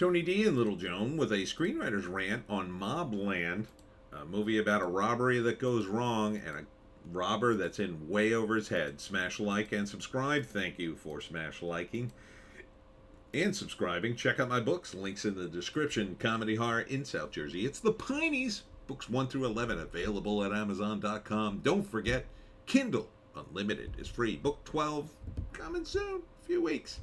Tony D and Little Joan with a screenwriter's rant on Mobland, a movie about a robbery that goes wrong and a robber that's in way over his head. Smash like and subscribe. Thank you for smash liking and subscribing. Check out my books. Links in the description. Comedy horror in South Jersey. It's the Pineys. Books 1 through 11 available at Amazon.com. Don't forget, Kindle Unlimited is free. Book 12 coming soon. A few weeks.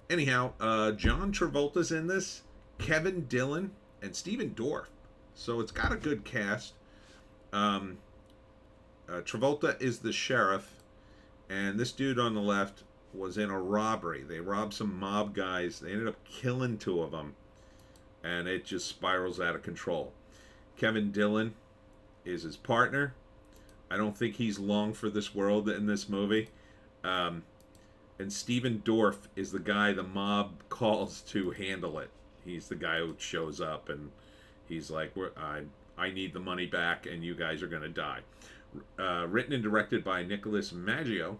Anyhow, John Travolta's in this, Kevin Dillon, and Stephen Dorff. So it's got a good cast. Travolta is the sheriff, and this dude on the left was in a robbery. They robbed some mob guys. They ended up killing 2 of them, and it just spirals out of control. Kevin Dillon is his partner. I don't think he's long for this world in this movie. And Stephen Dorff is the guy the mob calls to handle it. He's the guy who shows up and he's like, I need the money back and you guys are going to die. Written and directed by Nicholas Maggio.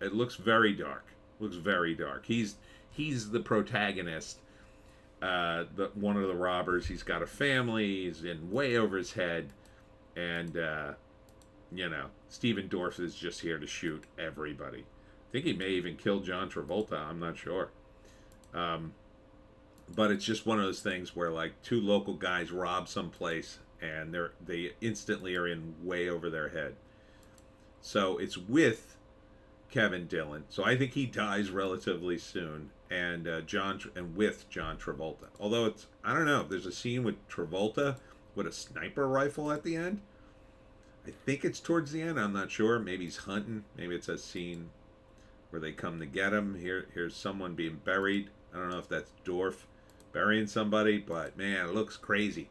It looks very dark. Looks very dark. He's the protagonist. One of the robbers. He's got a family. He's in way over his head. And, Stephen Dorff is just here to shoot everybody. I think he may even kill John Travolta. I'm not sure. But it's just one of those things where like 2 local guys rob someplace and they instantly are in way over their head. So it's with Kevin Dillon. So I think he dies relatively soon, and with John Travolta. Although I don't know. There's a scene with Travolta with a sniper rifle at the end. I think it's towards the end. I'm not sure. Maybe he's hunting. Maybe it's a scene where they come to get him. Here's someone being buried. I don't know if that's Dorff burying somebody, but man, it looks crazy.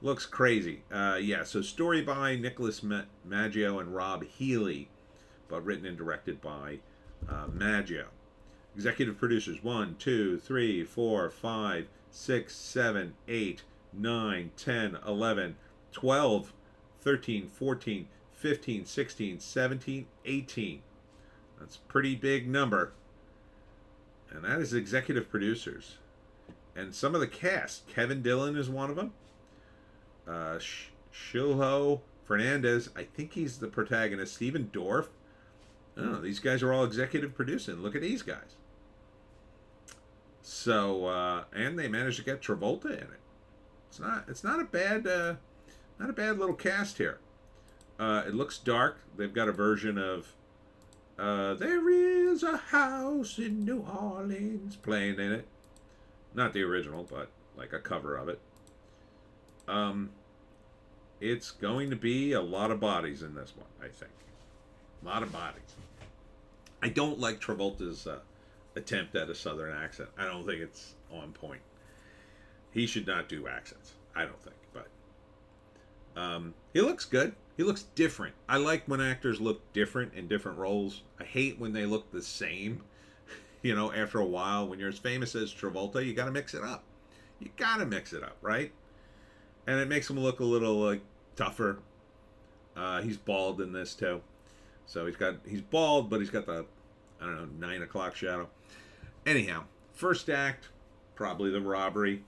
Looks crazy. So story by Nicholas Maggio and Rob Healy, but written and directed by Maggio. Executive producers 1, 2, 3, 4, 5, 6, 7, 8, 9, 10, 11, 12, 13, 14, 15, 16, 17, 18. That's a pretty big number. And that is executive producers. And some of the cast. Kevin Dillon is one of them. Shilho Fernandez. I think he's the protagonist. Stephen Dorff. Oh, these guys are all executive producing. Look at these guys. So, and they managed to get Travolta in it. It's not a bad little cast here. It looks dark. They've got a version of There Is a House in New Orleans playing in it. Not the original, but like a cover of it. It's going to be a lot of bodies in this one, I think. A lot of bodies. I don't like Travolta's attempt at a southern accent. I don't think it's on point. He should not do accents, I don't think. But he looks good. He looks different. I like when actors look different in different roles. I hate when they look the same. After a while, when you're as famous as Travolta, you got to mix it up. You got to mix it up, right? And it makes him look a little like tougher. He's bald in this too. So he's bald, but he's got the, 9 o'clock shadow. Anyhow, first act, probably the robbery.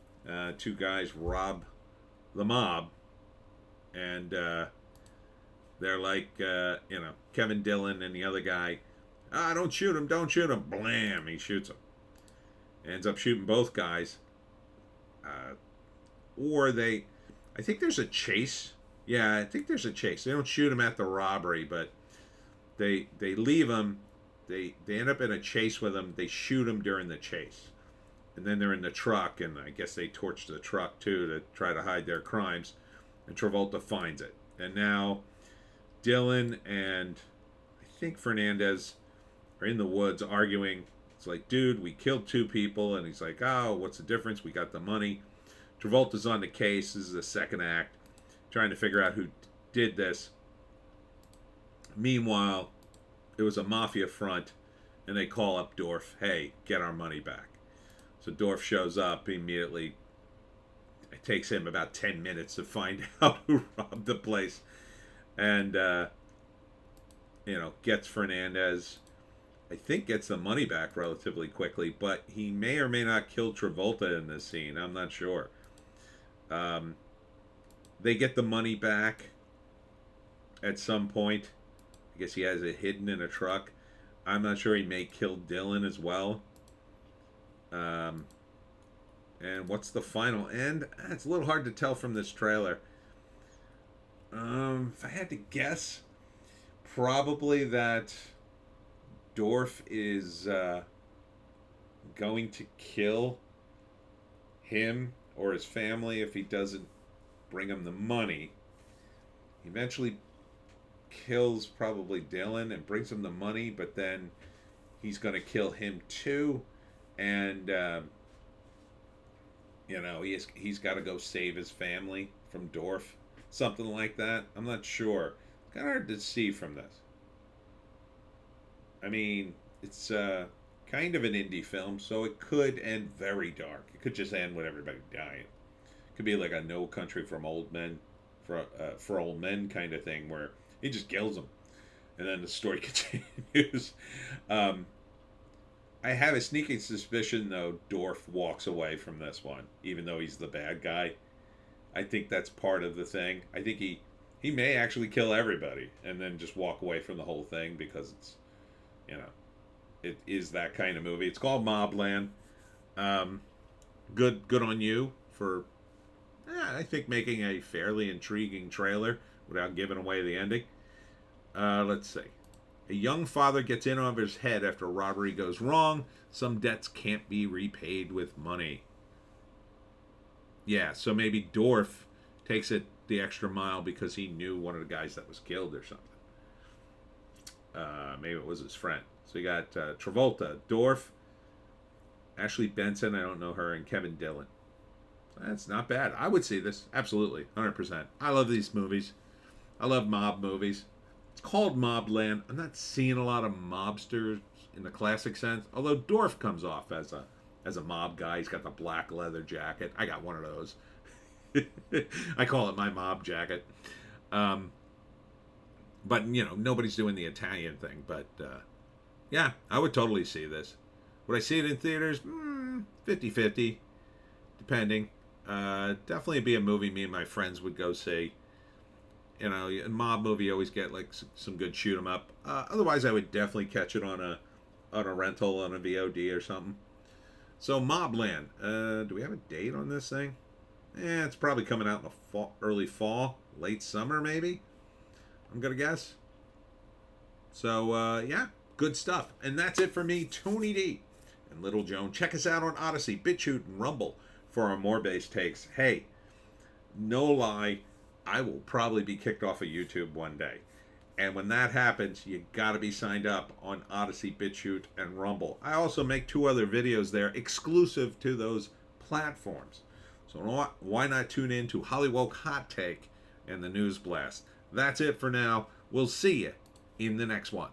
2 guys rob the mob. And they're like, Kevin Dillon and the other guy, don't shoot him. Blam, he shoots him. Ends up shooting both guys. I think there's a chase. Yeah, I think there's a chase. They don't shoot him at the robbery, but they leave him. They end up in a chase with him. They shoot him during the chase. And then they're in the truck, and I guess they torch the truck, too, to try to hide their crimes. And Travolta finds it. And now Dillon and I think Fernandez are in the woods arguing. It's like, dude, we killed 2 people. And he's like, oh, what's the difference? We got the money. Travolta's on the case. This is the second act. Trying to figure out who did this. Meanwhile, it was a mafia front. And they call up Dorff. Hey, get our money back. So Dorff shows up immediately. It takes him about 10 minutes to find out who robbed the place. And, gets Fernandez. I think gets the money back relatively quickly, but he may or may not kill Travolta in this scene. I'm not sure. Um, they get the money back at some point. I guess he has it hidden in a truck. I'm not sure, he may kill Dylan as well. Um, and what's the final end? It's a little hard to tell from this trailer. If I had to guess, probably that Dorf is going to kill him or his family if he doesn't bring him the money. He eventually kills probably Dylan and brings him the money, but then he's going to kill him too, and he's got to go save his family from Dorf, something like that. I'm not sure. It's kind of hard to see from this. I mean, it's kind of an indie film, so it could end very dark. It could just end with everybody dying. It could be like a No Country for Old Men, for old men kind of thing, where he just kills them, and then the story continues. I have a sneaking suspicion, though, Dorf walks away from this one, even though he's the bad guy. I think that's part of the thing. I think he may actually kill everybody and then just walk away from the whole thing because it's, it is that kind of movie. It's called Mobland. Good on you for, I think, making a fairly intriguing trailer without giving away the ending. Let's see. A young father gets in over his head after a robbery goes wrong. Some debts can't be repaid with money. Yeah, so maybe Dorf takes it the extra mile because he knew one of the guys that was killed or something. Maybe it was his friend. So you got Travolta, Dorf, Ashley Benson, I don't know her, and Kevin Dillon. That's not bad. I would see this. Absolutely. 100%. I love these movies. I love mob movies. It's called Mobland. I'm not seeing a lot of mobsters in the classic sense. Although Dorf comes off as a mob guy. He's got the black leather jacket. I got one of those. I call it my mob jacket. But, nobody's doing the Italian thing. But, yeah, I would totally see this. Would I see it in theaters? 50-50, depending. Definitely be a movie me and my friends would go see. A mob movie, you always get like some good shoot 'em up. Otherwise, I would definitely catch it on a rental, on a VOD or something. So Mobland, do we have a date on this thing? It's probably coming out in the early fall, late summer maybe. I'm gonna guess. So yeah, good stuff. And that's it for me, Tony D and Little Joan. Check us out on Odysee, Bitchute, and Rumble for our more base takes. Hey, no lie, I will probably be kicked off of YouTube one day. And when that happens, you got to be signed up on Odysee, Bitchute, and Rumble. I also make 2 other videos there exclusive to those platforms. So why not tune in to Hollywoke Hot Take and the News Blast? That's it for now. We'll see you in the next one.